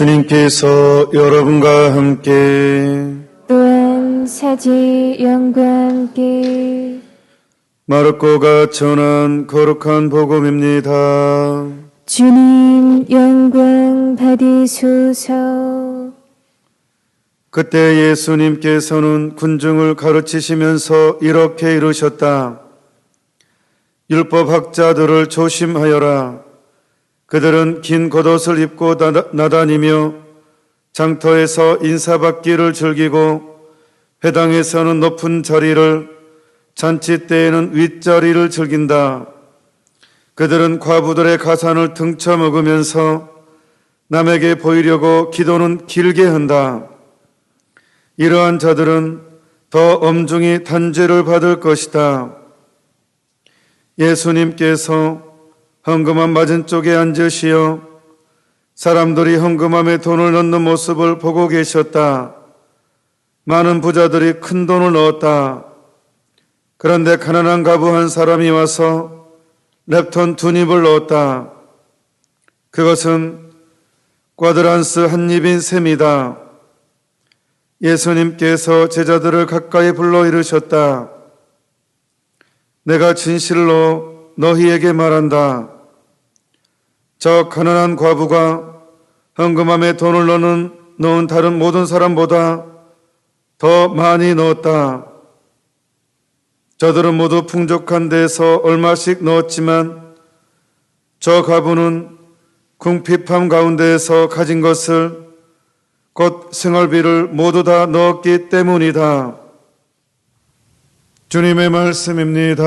주님께서 여러분과 함께 또한 사제 영과 함께 마르코가 전한 거룩한 복음입니다. 주님 영광 받으소서. 그때 예수님께서는 군중을 가르치시면서 이렇게 이르셨다. 율법학자들을 조심하여라. 그들은 긴 겉옷을 입고 나다니며 장터에서 인사받기를 즐기고 회당에서는 높은 자리를, 잔치 때에는 윗자리를 즐긴다. 그들은 과부들의 가산을 등쳐먹으면서 남에게 보이려고 기도는 길게 한다. 이러한 자들은 더 엄중히 단죄를 받을 것이다. 예수님께서 헌금함 맞은쪽에 앉으시어 사람들이 헌금함에 돈을 넣는 모습을 보고 계셨다. 많은 부자들이 큰 돈을 넣었다. 그런데 가난한 과부 한 사람이 와서 렙톤 2입을 넣었다. 그것은 꽈드란스 한 입인 셈이다. 예수님께서 제자들을 가까이 불러 이르셨다. 내가 진실로 너희에게 말한다. 저 가난한 과부가 헌금함에 돈을 넣은 다른 모든 사람보다 더 많이 넣었다. 저들은 모두 풍족한 데서 얼마씩 넣었지만 저 과부는 궁핍함 가운데에서 가진 것을 곧 생활비를 모두 다 넣었기 때문이다. 주님의 말씀입니다.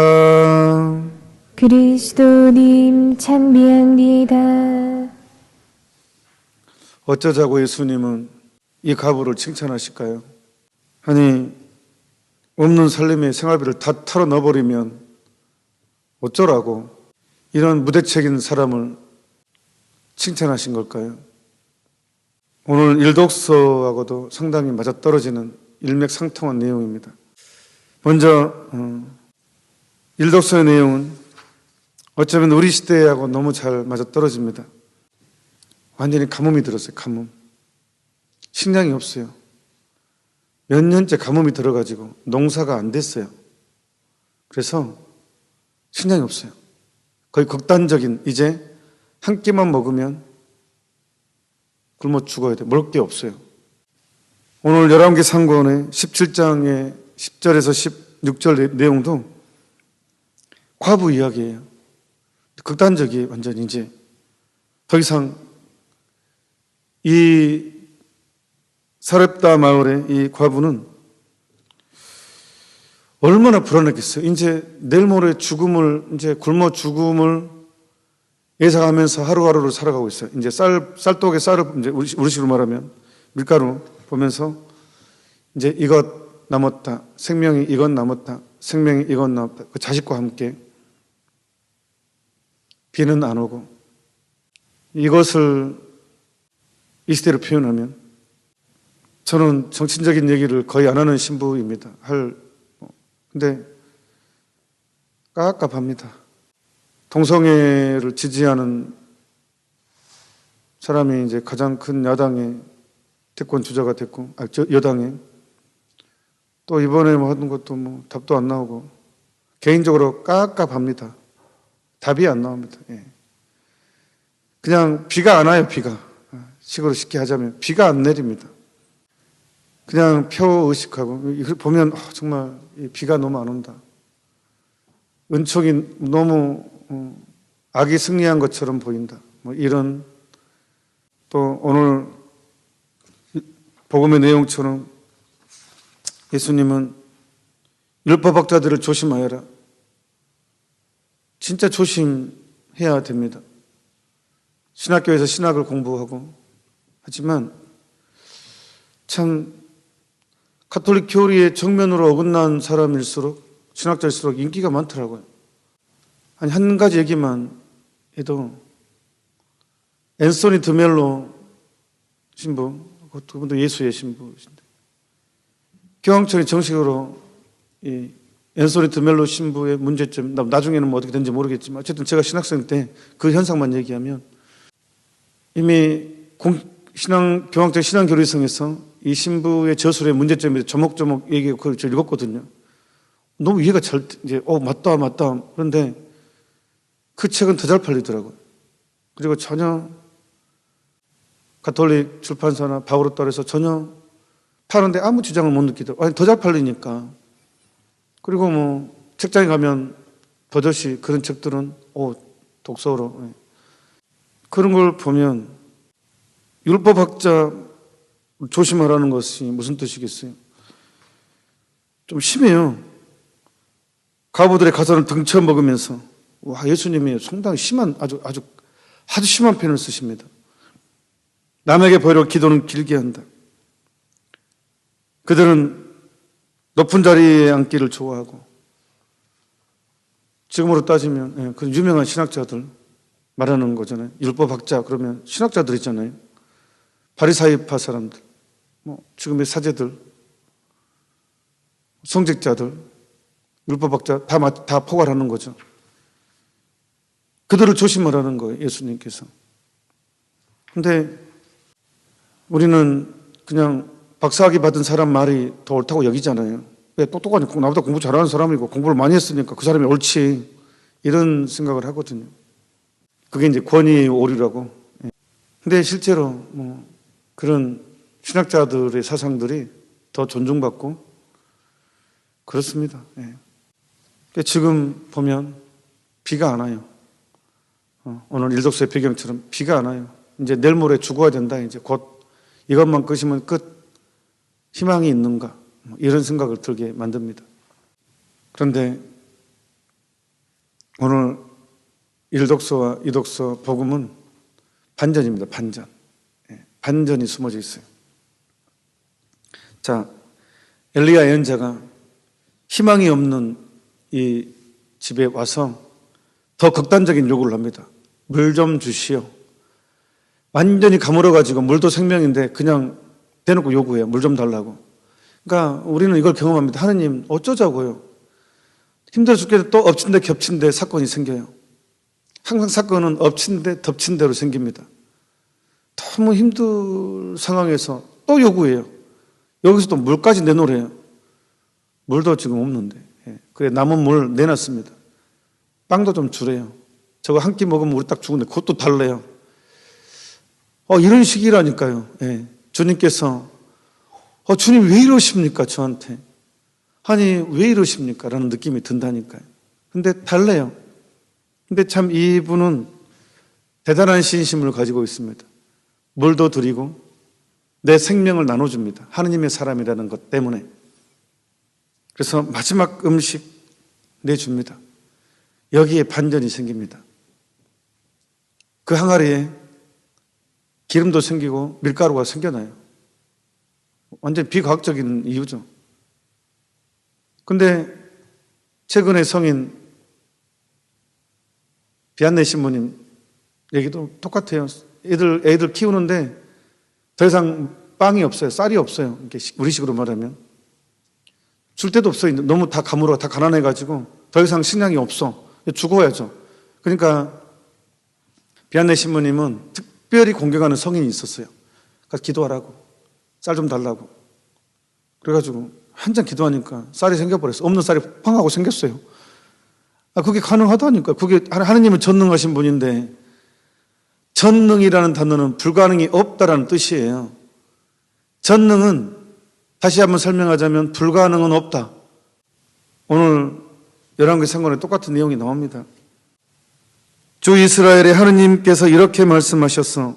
그리스도님 찬미합니다. 어쩌자고 예수님은 이 과부를 칭찬하실까요? 아니, 없는 살림에 생활비를 다 털어 넣어버리면 어쩌라고 이런 무대책인 사람을 칭찬하신 걸까요? 오늘 일독서하고도 상당히 맞아떨어지는 일맥상통한 내용입니다. 먼저 일독서의 내용은 어쩌면 우리 시대하고 너무 잘 맞아떨어집니다. 완전히 가뭄이 들었어요. 가뭄. 식량이 없어요. 몇 년째 가뭄이 들어가지고 농사가 안 됐어요. 그래서 식량이 없어요. 거의 극단적인, 이제 한 끼만 먹으면 굶어 죽어야 돼. 먹을 게 없어요. 오늘 열왕기 상권의 17장의 10절에서 16절 내용도 과부 이야기예요. 극단적이에요. 완전히 이제 더 이상 이 사렙다 마을의 이 과부는 얼마나 불안했겠어요. 이제 내일 모레 죽음을, 이제 굶어 죽음을 예상하면서 하루하루를 살아가고 있어요. 이제 쌀독에 쌀을, 이제 우리식으로 말하면 밀가루 보면서 이제 이것 남았다. 생명이 이것 남았다. 생명이 이것 남았다. 그 자식과 함께 비는 안 오고, 이것을 이 시대로 표현하면, 저는 정치적인 얘기를 거의 안 하는 신부입니다. 근데 깝깝합니다. 동성애를 지지하는 사람이 이제 가장 큰 야당의 대권 주자가 됐고, 여당에 또 이번에 뭐 하는 것도 뭐 답도 안 나오고, 개인적으로 깝깝합니다. 답이 안 나옵니다. 예. 그냥 비가 안 와요. 비가. 식으로 쉽게 하자면 비가 안 내립니다. 그냥 표의식하고 보면 정말 비가 너무 안 온다. 은총이 너무 악이 승리한 것처럼 보인다. 뭐 이런, 또 오늘 복음의 내용처럼 예수님은 율법학자들을 조심하여라. 진짜 조심해야 됩니다. 신학교에서 신학을 공부하고 하지만 참 가톨릭 교리의 정면으로 어긋난 사람일수록, 신학자일수록 인기가 많더라고요. 아니, 한 가지 얘기만 해도 앤소니 드멜로 신부, 그분도 예수의 신부신데, 교황청이 정식으로 이 앤소니 드멜로 신부의 문제점, 나중에는 뭐 어떻게 된지 모르겠지만 어쨌든 제가 신학생 때 그 현상만 얘기하면, 이미 교황청 신앙교류성에서 이 신부의 저술의 문제점에 대해서 조목조목 얘기하고 그걸 저 읽었거든요. 너무 이해가 이제, 맞다. 그런데 그 책은 더 잘 팔리더라고요. 그리고 전혀 가톨릭 출판사나 바오로 따라서 전혀 파는데 아무 지장을 못 느끼더라고요. 아니, 더 잘 팔리니까. 그리고 뭐, 책장에 가면 버젓이 그런 책들은, 독서로. 예. 그런 걸 보면, 율법학자 조심하라는 것이 무슨 뜻이겠어요? 좀 심해요. 과부들의 가산을 등쳐 먹으면서, 와, 예수님이 상당히 심한, 아주 심한 표현을 쓰십니다. 남에게 보이려 기도는 길게 한다. 그들은 높은 자리에 앉기를 좋아하고, 지금으로 따지면, 그 유명한 신학자들 말하는 거잖아요. 율법학자, 그러면 신학자들 있잖아요. 바리사이파 사람들, 지금의 사제들, 성직자들, 율법학자 다 포괄하는 거죠. 그들을 조심하라는 거예요, 예수님께서. 근데 우리는 그냥 박사학위 받은 사람 말이 더 옳다고 여기잖아요. 왜 똑똑하니까 나보다 공부 잘하는 사람이고 공부를 많이 했으니까 그 사람이 옳지. 이런 생각을 하거든요. 그게 이제 권위의 오류라고. 근데 실제로 그런 신학자들의 사상들이 더 존중받고 그렇습니다. 지금 보면 비가 안 와요. 오늘 일독서의 배경처럼 비가 안 와요. 이제 내일 모레 죽어야 된다. 이제 곧 이것만 끄시면 끝. 희망이 있는가? 이런 생각을 들게 만듭니다. 그런데 오늘 일독서와 이독서 복음은 반전입니다. 반전. 반전이 숨어져 있어요. 자, 엘리야 예언자가 희망이 없는 이 집에 와서 더 극단적인 요구를 합니다. 물 좀 주시오. 완전히 가물어가지고 물도 생명인데 그냥 대놓고 요구해요. 물 좀 달라고. 그러니까 우리는 이걸 경험합니다. 하느님 어쩌자고요. 힘들어 죽겠는데 또 엎친 데 겹친 데 사건이 생겨요. 항상 사건은 엎친 데 덮친 대로 생깁니다. 너무 힘든 상황에서 또 요구해요. 여기서 또 물까지 내놓으래요. 물도 지금 없는데. 그래 남은 물 내놨습니다. 빵도 좀 주래요. 저거 한 끼 먹으면 우리 딱 죽는데 그것도 달래요. 이런 식이라니까요. 주님께서 주님 왜 이러십니까 저한테? 아니 왜 이러십니까? 라는 느낌이 든다니까요. 근데 달래요. 근데 참 이분은 대단한 신심을 가지고 있습니다. 물도 드리고 내 생명을 나눠줍니다. 하느님의 사람이라는 것 때문에. 그래서 마지막 음식 내줍니다. 여기에 반전이 생깁니다. 그 항아리에 기름도 생기고 밀가루가 생겨나요. 완전 비과학적인 이유죠. 근데 최근에 성인 비안내 신부님 얘기도 똑같아요. 애들 키우는데 더 이상 빵이 없어요. 쌀이 없어요. 이렇게 우리식으로 말하면. 줄 데도 없어요. 너무 다 가물어, 다 가난해가지고 더 이상 식량이 없어. 죽어야죠. 그러니까 비안내 신부님은 특별히 공경하는 성인이 있었어요. 가서 기도하라고. 쌀 좀 달라고. 그래가지고 한참 기도하니까 쌀이 생겨버렸어요. 없는 쌀이 팡하고 생겼어요. 그게 가능하다니까. 그게 하느님은 전능하신 분인데 전능이라는 단어는 불가능이 없다라는 뜻이에요. 전능은 다시 한번 설명하자면 불가능은 없다. 오늘 열왕기 상관에 똑같은 내용이 나옵니다. 주 이스라엘의 하느님께서 이렇게 말씀하셨어.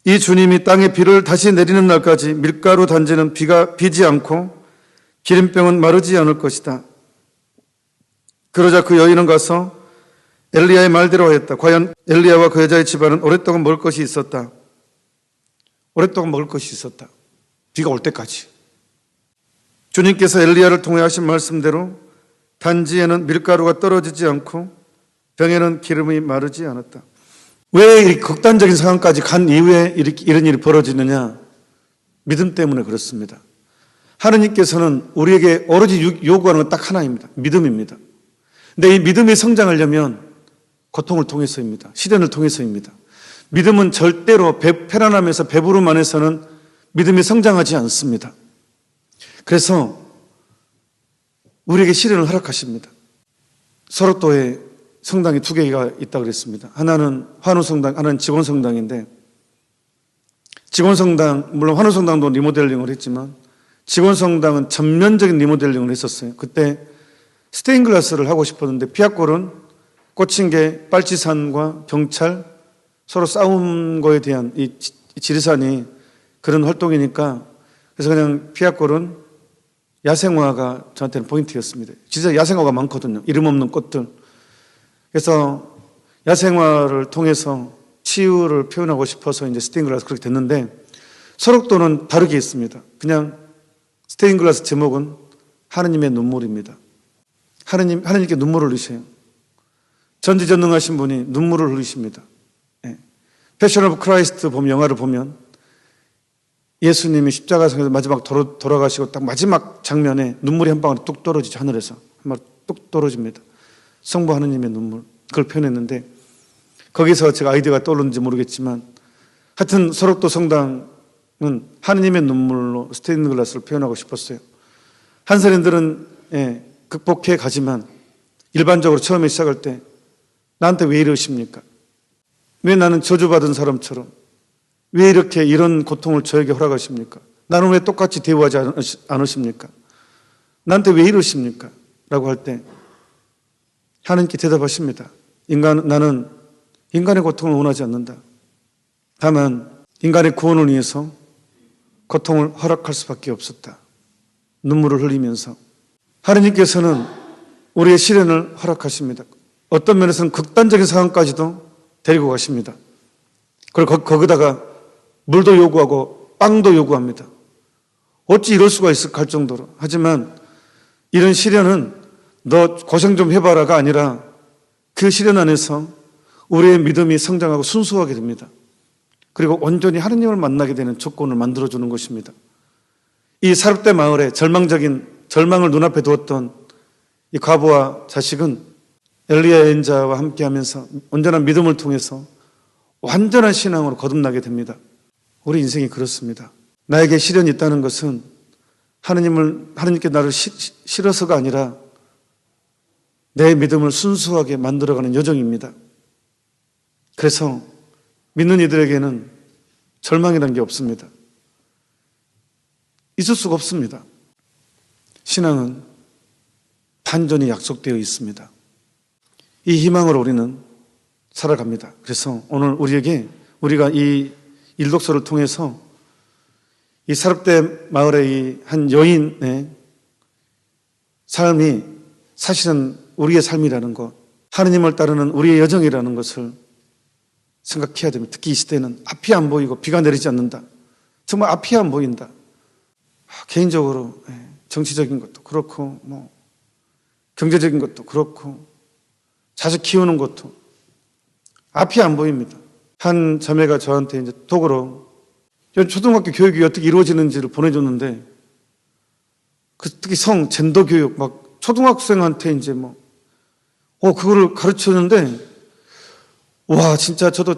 이 주님이 땅에 비를 다시 내리는 날까지 밀가루 단지는 비가 비지 않고 기름병은 마르지 않을 것이다. 그러자 그 여인은 가서 엘리야의 말대로 하였다. 과연 엘리야와 그 여자의 집안은 오랫동안 먹을 것이 있었다. 오랫동안 먹을 것이 있었다. 비가 올 때까지. 주님께서 엘리야를 통해 하신 말씀대로 단지에는 밀가루가 떨어지지 않고 병에는 기름이 마르지 않았다. 왜 이 극단적인 상황까지 간 이후에 이런 일이 벌어지느냐? 믿음 때문에 그렇습니다. 하느님께서는 우리에게 오로지 요구하는 건 딱 하나입니다. 믿음입니다. 근데 이 믿음이 성장하려면 고통을 통해서입니다. 시련을 통해서입니다. 믿음은 절대로 편안함에서 배부름 안에서는 믿음이 성장하지 않습니다. 그래서 우리에게 시련을 허락하십니다. 소록도에 성당이 두 개가 있다고 그랬습니다. 하나는 환우성당, 하나는 직원성당인데, 직원성당, 물론 환우성당도 리모델링을 했지만 직원성당은 전면적인 리모델링을 했었어요. 그때 스테인글라스를 하고 싶었는데 피아골은 꽂힌 게 빨치산과 경찰 서로 싸운 거에 대한 이 지리산이 그런 활동이니까, 그래서 그냥 피아골은 야생화가 저한테는 포인트였습니다. 진짜 야생화가 많거든요. 이름 없는 꽃들. 그래서 야생화를 통해서 치유를 표현하고 싶어서 이제 스테인글라스 그렇게 됐는데, 소록도는 다르게 있습니다. 그냥 스테인글라스 제목은 하느님의 눈물입니다. 하느님께 눈물을 흘리세요. 전지전능하신 분이 눈물을 흘리십니다. 패션 오브 크라이스트 영화를 보면 예수님이 십자가상에서 마지막 돌아가시고 딱 마지막 장면에 눈물이 한 방울이 뚝 떨어지죠. 하늘에서 한 방울 뚝 떨어집니다. 성부 하느님의 눈물, 그걸 표현했는데, 거기서 제가 아이디어가 떠오르는지 모르겠지만 하여튼 소록도 성당은 하느님의 눈물로 스테인글라스를 표현하고 싶었어요. 한선인들은 극복해 가지만 일반적으로 처음에 시작할 때 나한테 왜 이러십니까? 왜 나는 저주받은 사람처럼, 왜 이렇게 이런 고통을 저에게 허락하십니까? 나는 왜 똑같이 대우하지 않으십니까? 나한테 왜 이러십니까? 라고 할 때 하나님께 대답하십니다. 나는 인간의 고통을 원하지 않는다. 다만 인간의 구원을 위해서 고통을 허락할 수밖에 없었다. 눈물을 흘리면서 하나님께서는 우리의 시련을 허락하십니다. 어떤 면에서는 극단적인 상황까지도 데리고 가십니다. 그리고 거기다가 물도 요구하고 빵도 요구합니다. 어찌 이럴 수가 있을까 할 정도로. 하지만 이런 시련은 너 고생 좀 해봐라가 아니라 그 시련 안에서 우리의 믿음이 성장하고 순수하게 됩니다. 그리고 온전히 하느님을 만나게 되는 조건을 만들어주는 것입니다. 이 사렙대 마을에 절망을 눈앞에 두었던 이 과부와 자식은 엘리야 여인자와 함께하면서 온전한 믿음을 통해서 완전한 신앙으로 거듭나게 됩니다. 우리 인생이 그렇습니다. 나에게 시련이 있다는 것은 하느님께 나를 싫어서가 아니라 내 믿음을 순수하게 만들어가는 여정입니다. 그래서 믿는 이들에게는 절망이라는 게 없습니다. 있을 수가 없습니다. 신앙은 반전이 약속되어 있습니다. 이 희망으로 우리는 살아갑니다. 그래서 오늘 우리가 이 일독서를 통해서 이 사렙대 마을의 이 한 여인의 삶이 사실은 우리의 삶이라는 것, 하느님을 따르는 우리의 여정이라는 것을 생각해야 됩니다. 특히 이 시대는 앞이 안 보이고 비가 내리지 않는다. 정말 앞이 안 보인다. 개인적으로 정치적인 것도 그렇고 경제적인 것도 그렇고 자식 키우는 것도 앞이 안 보입니다. 한 자매가 저한테 이제 톡으로 초등학교 교육이 어떻게 이루어지는지를 보내줬는데, 특히 젠더 교육 초등학생한테 이제 그거를 가르쳤는데, 와, 저도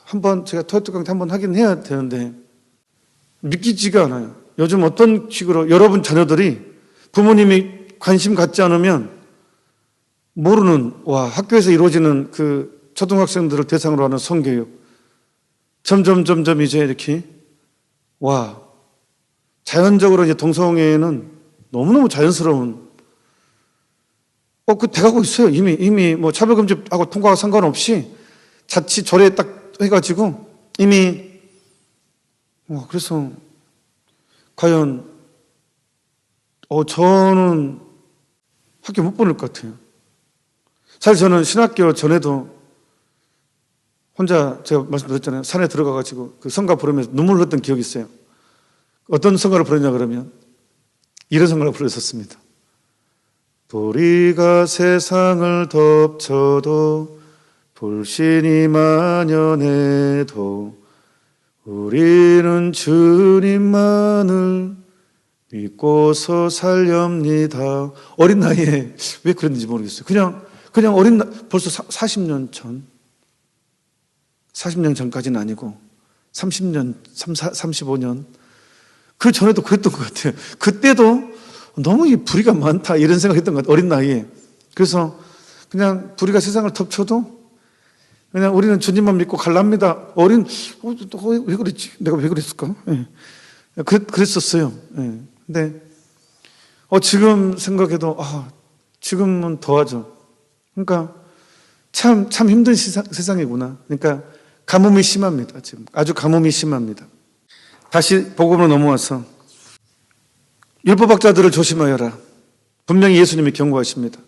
한번 제가 토요일 강좌 한번 하긴 해야 되는데 믿기지가 않아요. 요즘 어떤 식으로 여러분 자녀들이 부모님이 관심 갖지 않으면 모르는, 학교에서 이루어지는 그 초등학생들을 대상으로 하는 성교육, 점점 이제 이렇게, 자연적으로 이제 동성애는 너무너무 자연스러운, 돼가고 있어요. 이미 차별금지하고 통과와 상관없이 자칫 조례에 딱 해가지고 이미, 그래서 과연, 저는 학교 못 보낼 것 같아요. 사실 저는 신학교 전에도 혼자, 제가 말씀드렸잖아요. 산에 들어가가지고 그 성가 부르면서 눈물 흘렸던 기억이 있어요. 어떤 성가를 부르냐 그러면 이런 성가를 불렀었습니다. 보리가 세상을 덮쳐도 불신이 만연해도 우리는 주님만을 믿고서 살렵니다. 어린 나이에 왜 그랬는지 모르겠어요. 그냥 벌써 40년 전 40년 전까지는 아니고 30년, 35년 그 전에도 그랬던 것 같아요. 그때도 너무 이 불의가 많다 이런 생각했던 것 같아요. 어린 나이에. 그래서 그냥 불의가 세상을 덮쳐도 그냥 우리는 주님만 믿고 갈랍니다. 왜 그랬지? 내가 왜 그랬을까? 예. 그랬었어요. 예. 근데 지금 생각해도 지금은 더하죠. 그러니까 참 힘든 세상이구나. 그러니까 가뭄이 심합니다. 지금 아주 가뭄이 심합니다. 다시 복음으로 넘어와서 율법학자들을 조심하여라. 분명히 예수님이 경고하십니다.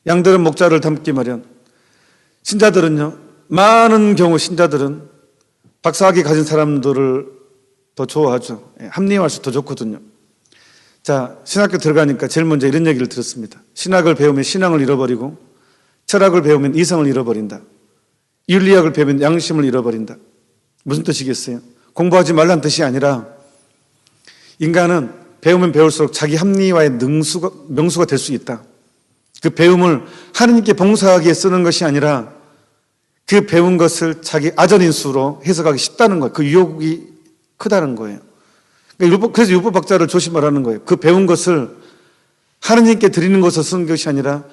양들은 목자를 닮기 마련. 신자들은요, 많은 경우 신자들은 박사학위 가진 사람들을 더 좋아하죠. 합리화할수록 더 좋거든요. 자, 신학교 들어가니까 제일 먼저 이런 얘기를 들었습니다. 신학을 배우면 신앙을 잃어버리고, 철학을 배우면 이성을 잃어버린다. 윤리학을 배우면 양심을 잃어버린다. 무슨 뜻이겠어요? 공부하지 말라는 뜻이 아니라 인간은 배우면 배울수록 자기 합리화의 명수가 될 수 있다. 그 배움을 하느님께 봉사하기에 쓰는 것이 아니라 그 배운 것을 자기 아전인수로 해석하기 쉽다는 거예요. 그 유혹이 크다는 거예요. 그래서 율법학자를 조심하라는 거예요. 그 배운 것을 하느님께 드리는 것을 쓰는 것이 아니라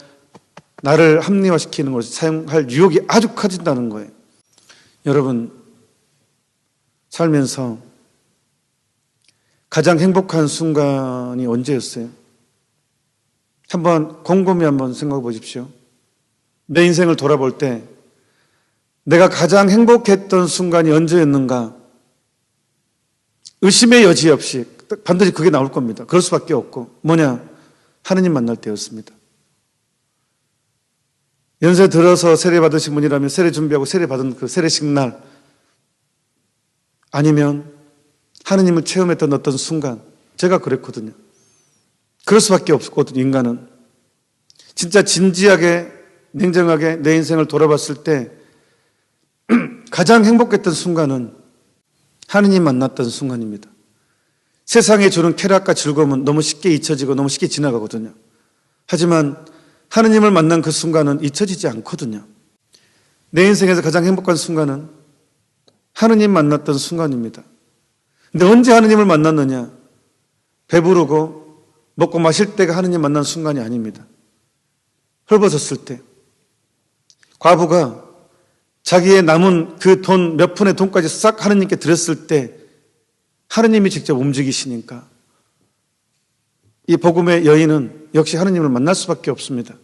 나를 합리화시키는 것을 사용할 유혹이 아주 커진다는 거예요. 여러분, 살면서 가장 행복한 순간이 언제였어요? 곰곰이 한번 생각해 보십시오. 내 인생을 돌아볼 때 내가 가장 행복했던 순간이 언제였는가? 의심의 여지 없이 반드시 그게 나올 겁니다. 그럴 수밖에 없고 뭐냐? 하느님 만날 때였습니다. 연세 들어서 세례 받으신 분이라면 세례 준비하고 세례 받은 그 세례식 날, 아니면 하느님을 체험했던 어떤 순간, 제가 그랬거든요. 그럴 수밖에 없거든요. 인간은 진짜 진지하게 냉정하게 내 인생을 돌아봤을 때 가장 행복했던 순간은 하느님 만났던 순간입니다. 세상에 주는 쾌락과 즐거움은 너무 쉽게 잊혀지고 너무 쉽게 지나가거든요. 하지만 하느님을 만난 그 순간은 잊혀지지 않거든요. 내 인생에서 가장 행복한 순간은 하느님 만났던 순간입니다. 근데 언제 하느님을 만났느냐? 배부르고 먹고 마실 때가 하느님 만난 순간이 아닙니다. 헐벗었을 때, 과부가 자기의 남은 그 돈 몇 푼의 돈까지 싹 하느님께 드렸을 때 하느님이 직접 움직이시니까 이 복음의 여인은 역시 하느님을 만날 수밖에 없습니다.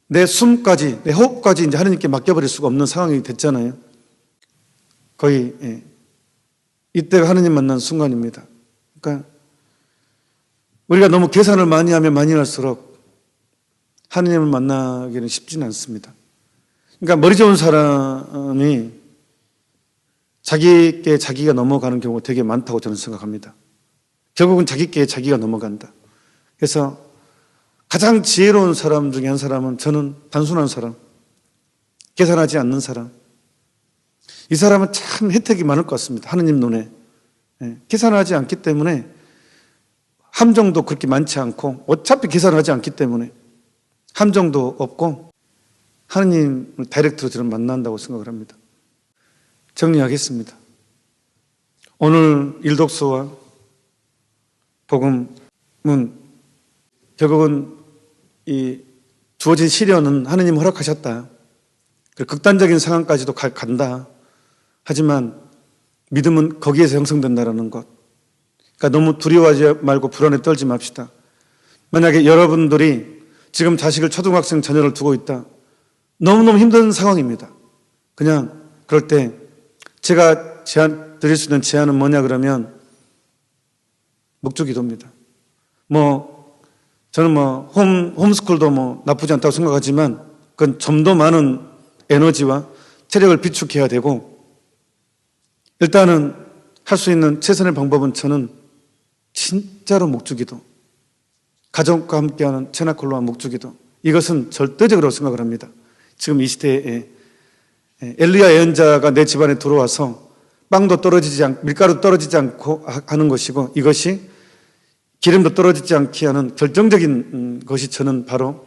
내 숨까지, 내 호흡까지 이제 하느님께 맡겨버릴 수가 없는 상황이 됐잖아요. 거의 이때가 하느님 만난 순간입니다. 그러니까 우리가 너무 계산을 많이 하면 많이 할수록 하느님을 만나기는 쉽지는 않습니다. 그러니까 머리 좋은 사람이 자기께 자기가 넘어가는 경우가 되게 많다고 저는 생각합니다. 결국은 자기께 자기가 넘어간다. 그래서 가장 지혜로운 사람 중에 한 사람은 저는 단순한 사람, 계산하지 않는 사람. 이 사람은 참 혜택이 많을 것 같습니다. 하느님 눈에. 계산하지 않기 때문에 함정도 그렇게 많지 않고 어차피 계산하지 않기 때문에 함정도 없고 하느님을 다이렉트로 저는 만난다고 생각을 합니다. 정리하겠습니다. 오늘 일독서와 복음은 결국은 이 주어진 시련은 하느님 허락하셨다. 극단적인 상황까지도 간다. 하지만 믿음은 거기에서 형성된다는 것. 그러니까 너무 두려워하지 말고 불안에 떨지 맙시다. 만약에 여러분들이 지금 자식을 초등학생 자녀를 두고 있다. 너무너무 힘든 상황입니다. 그냥 그럴 때 제가 드릴 수 있는 제안은 뭐냐 그러면 묵주기도입니다. 저는 홈스쿨도 나쁘지 않다고 생각하지만 그건 좀 더 많은 에너지와 체력을 비축해야 되고 일단은 할 수 있는 최선의 방법은 저는 진짜로 묵주기도, 가족과 함께하는 체나콜로와 묵주기도, 이것은 절대적으로 생각을 합니다. 지금 이 시대에 엘리야 예언자가 내 집안에 들어와서 밀가루 떨어지지 않고 하는 것이고 이것이 기름도 떨어지지 않게 하는 결정적인 것이 저는 바로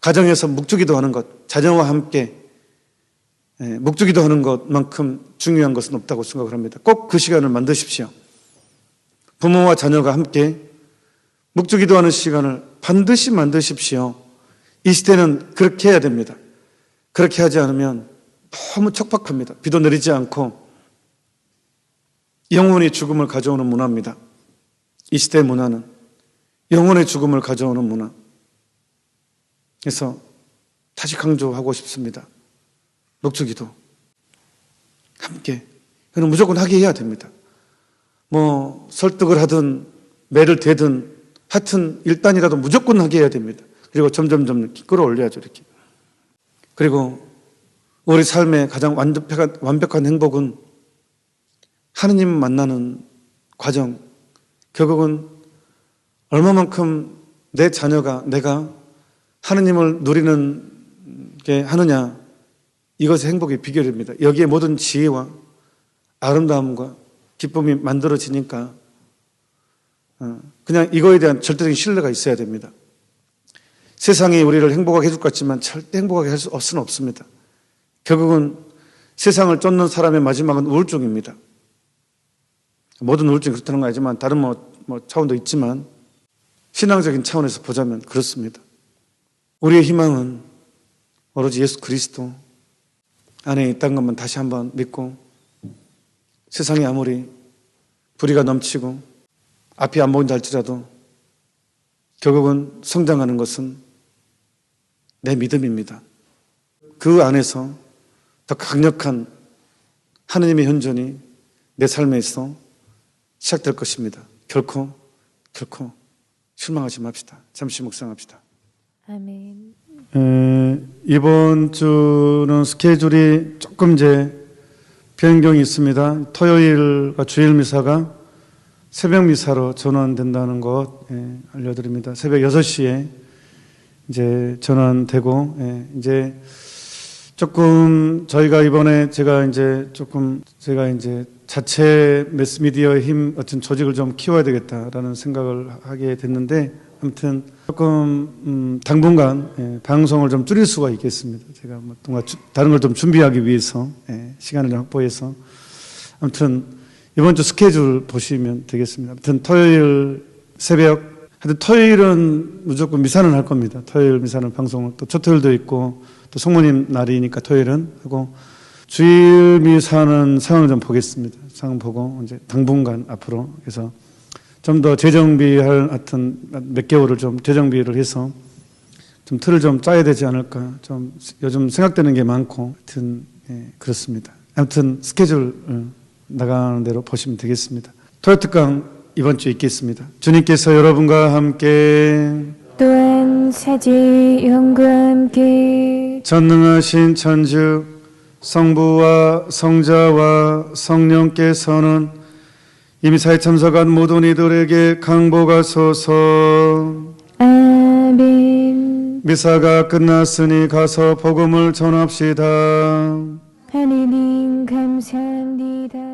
가정에서 묵주기도 하는 것, 자녀와 함께 묵주기도 하는 것만큼 중요한 것은 없다고 생각을 합니다. 꼭 그 시간을 만드십시오. 부모와 자녀가 함께 묵주기도 하는 시간을 반드시 만드십시오. 이 시대는 그렇게 해야 됩니다. 그렇게 하지 않으면 너무 척박합니다. 비도 내리지 않고 영혼의 죽음을 가져오는 문화입니다. 이 시대의 문화는 영혼의 죽음을 가져오는 문화. 그래서 다시 강조하고 싶습니다. 묵주기도 함께 그는 무조건 하게 해야 됩니다. 뭐 설득을 하든 매를 대든 하여튼 일단이라도 무조건 하게 해야 됩니다. 그리고 점점 끌어올려야죠. 이렇게. 그리고 우리 삶의 가장 완벽한 행복은 하느님 만나는 과정, 결국은 얼마만큼 내 자녀가 내가 하느님을 누리는 게 하느냐, 이것이 행복의 비결입니다. 여기에 모든 지혜와 아름다움과 기쁨이 만들어지니까 그냥 이거에 대한 절대적인 신뢰가 있어야 됩니다. 세상이 우리를 행복하게 해줄 것 같지만 절대 행복하게 할 수는 없습니다. 결국은 세상을 쫓는 사람의 마지막은 우울증입니다. 모든 우울증이 그렇다는 건 아니지만 다른 뭐 차원도 있지만 신앙적인 차원에서 보자면 그렇습니다. 우리의 희망은 오로지 예수 그리스도 안에 있다는 것만 다시 한번 믿고 세상이 아무리 불의가 넘치고 앞이 안 보인다 할지라도 결국은 성장하는 것은 내 믿음입니다. 그 안에서 더 강력한 하느님의 현존이 내 삶에 있어 시작될 것입니다. 결코 실망하지 맙시다. 잠시 묵상합시다. 아멘. 이번 주는 스케줄이 조금 이제 변경이 있습니다. 토요일과 주일 미사가 새벽 미사로 전환된다는 것 알려드립니다. 새벽 6시에 이제 전환되고 이제 조금 저희가 이번에 제가 이제 자체 매스미디어의 힘 같은 조직을 좀 키워야 되겠다라는 생각을 하게 됐는데 아무튼 조금 당분간 방송을 좀 줄일 수가 있겠습니다. 제가 뭐 다른 걸 좀 준비하기 위해서 시간을 확보해서 아무튼 이번 주 스케줄 보시면 되겠습니다. 아무튼 토요일 새벽 하여튼 토요일은 무조건 미사는 할 겁니다. 토요일 미사는 방송을 또 초토일도 있고 또 성모님 날이니까 토요일은 하고 주일 미사는 상황을 좀 보겠습니다. 상황 보고 이제 당분간 앞으로 그래서 좀 더 재정비할 하여튼 몇 개월을 좀 재정비를 해서 좀 틀을 좀 짜야 되지 않을까. 좀 요즘 생각되는 게 많고 하여튼 그렇습니다. 아무튼 스케줄 나가는 대로 보시면 되겠습니다. 토요 특강 이번 주에 있겠습니다. 주님께서 여러분과 함께 또한 사제 영과 함께 전능하신 천주 성부와 성자와 성령께서는 이 미사에 참석한 모든 이들에게 강복하소서. 아멘. 미사가 끝났으니 가서 복음을 전합시다. 하느님 감사합니다.